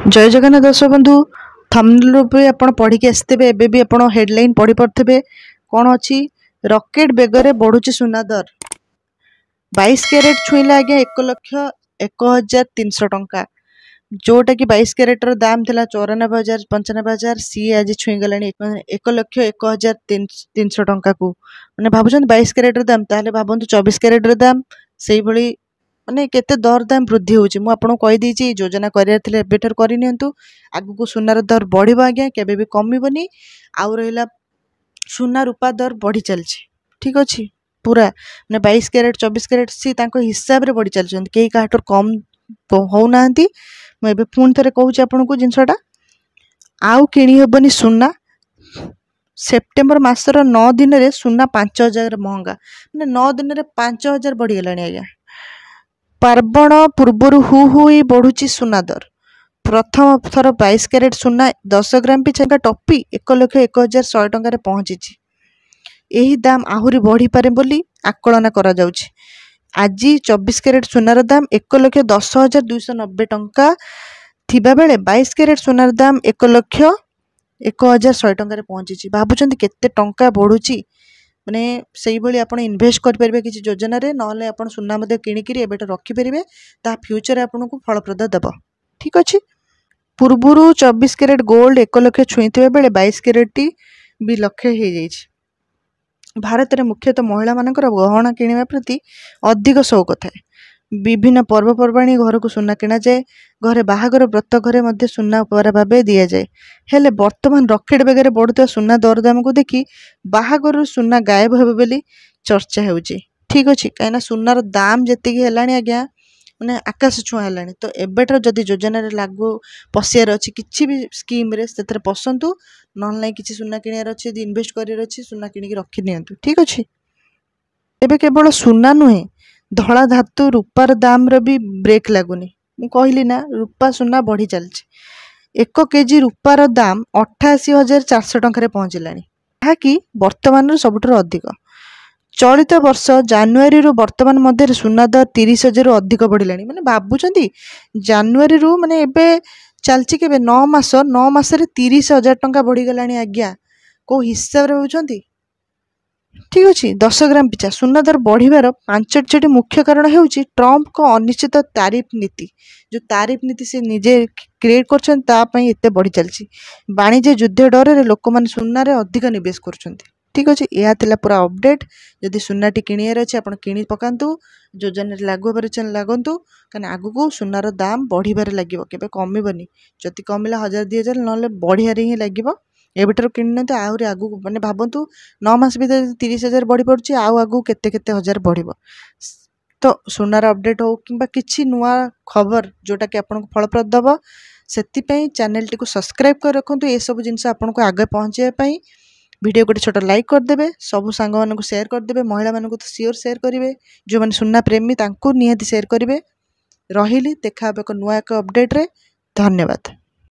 जय जगन्नाथ दर्शक बंधु थंबनेल पे आपण पढ़ी के आसते एबे भी आपण हेडलाइन पढ़ी पड़थे कौन अच्छी रॉकेट बेगरे बढ़ुची सुना दर 22 कैरेट छुईला आज्ञा 1,01,300 टंका जोटा कि 22 कैरेटर दाम थिला 94,000 95,000 सी आज छुई गलानी 1,01,300 टंका को माने भाबुछन 22 कैरेटर दाम ताले भाबंतु 24 कैरेटर दाम सेही भली माने केते दर दाम वृद्धि होची मु आपन कहि देची योजना करिया थिले बेटर करि नियंतु आगु को सुनार दर बढ़िबो आज्ञा केबे भी कमिबोनी आउ रहिला सुना रूपा दर बढ़ी चलछि ठीक अछि पूरा माने 22 कैरेट 24 कैरेट सी तांको हिसाब रे बढ़ी चलछन केही काटोर कम हो नांती मु एबे पुन थरे कहूची आपन को जिंसटा आउ किणी हेबनी सुना सेप्टेम्बर मासर 9 दिन रे सुना 5,000 महंगा माने 9 दिन रे 5,000 बढ़ी गलानी आज्ञा पार्वण पूर्वर हु हुई बढ़ुची सुना दर प्रथम थर 22 कैरेट सुना 10 ग्राम पिछा टपी 1,01,100 टंका पहुंची यही दाम आहुरी बढ़ी पारे बोली आकलन करा जाउछि आज 24 कैरेट सुनार दाम 1,10,290 टंका थिबा बेले 22 कैरेट सुनार दाम 1,01,100 टंका पहुंची भाबुचंती केते टंका बढ़ुची माने सही भली आपण इन्वेस्ट कर परिबे किछि योजना रे नहले आपण सुना मध्ये किणिकिरी एबेट रखि परिबे ता फ्यूचर आपन को फलप्रद देबो ठीक अछि पूर्वरु 24 कैरेट गोल्ड 1 लाख छुईथिबे बेले 22 कैरेट भी लक्ष्य हे जाइछि भारत रे मुख्यतः महिला मानकर गहना किनिबा प्रति अधिक शौक थाए विभिन्न पर्वपर्वाणी घर को सुना किना जाए घरे बाहागर व्रत घरे मध्य सुना उपहार भाव दि जाए हेले वर्तमान रकेट बेगरे बढ़ुवा सुना दरदाम को देखि बाहागर सुना गायब हे बोली चर्चा होउची ठीक अच्छे कहीं सुनार दाम जी है आज्ञा माने आकाश छुआ है तो एबेटर जदि योजना लागू पशियार अच्छी किसी भी स्कीम रे से पसंतु ना कि सुना किणार अच्छे इनवेस्ट कर अच्छे सुना किणिकी रखि नियंतु ठीक अच्छे एबे केवल सुना नुहे धला धातु रूपार दाम रे भी ब्रेक लगुनि मु कहली ना रूपा सुना बढ़ी चलछि 1 केजी रूपार दाम 88,400 टंका पहुँचलानी जहाँकि वर्तमान सबुठार अधिक चलित वर्ष जानुआरी रु वर्तमान मध्य सुना दर 30,000 अधिक बढ़िलानी माने भाबुचंती जानुआरी रु माने एबे चलछि केबे 9 मास रे 30,000 टंका बढ़ी गलानी आज्ञा को हिसाब रे होउचंती ठीक अच्छे 10 ग्राम पिछा सुना दर बढ़िबार 5टी मुख्य कारण होउची ट्रम्प को अनिश्चित तारिफ नीति जो तारिफ नीति से निजे क्रिएट करछन ता पई एते बढ़ी चलछि वाणिज्य युद्ध डर रे लोक मान सुना रे अधिक निवेश करछन्ती ठीक अच्छे यह थिला पूरा अपडेट जदि सुनाटी किणियार अच्छे आपण किणी पकांतु योजना लागू होबार चैन लागंतु कारण आगु को सुनार दाम बढ़िबार लागिबो केबे कमिबनी जदि कमिला 1,000-2,000 नले बढ़िया रे ही लागिबो एबेटर किणने तो आहरी आगु माने भाबंतु 9 मास भीतर 30,000 बढ़ी पड़छि आउ आगु केते केते हजार बढ़िबो तो सुनार अपडेट हो किंबा किछि नुआ खबर जोटा कि आपन को फलप्रद दबो सेति पई चैनल टी को सब्सक्राइब कर रखंतु ए सब जिंस आपन को आगे पहुंचे पई वीडियो को छोटा लाइक कर देबे सब सांग मान को शेयर कर देबे महिला मान को तो सियोर शेयर करिवे जो माने सुना प्रेमी तांको नियति शेयर करिवे रहिली देखा एक नुआ एक अपडेट रे धन्यवाद।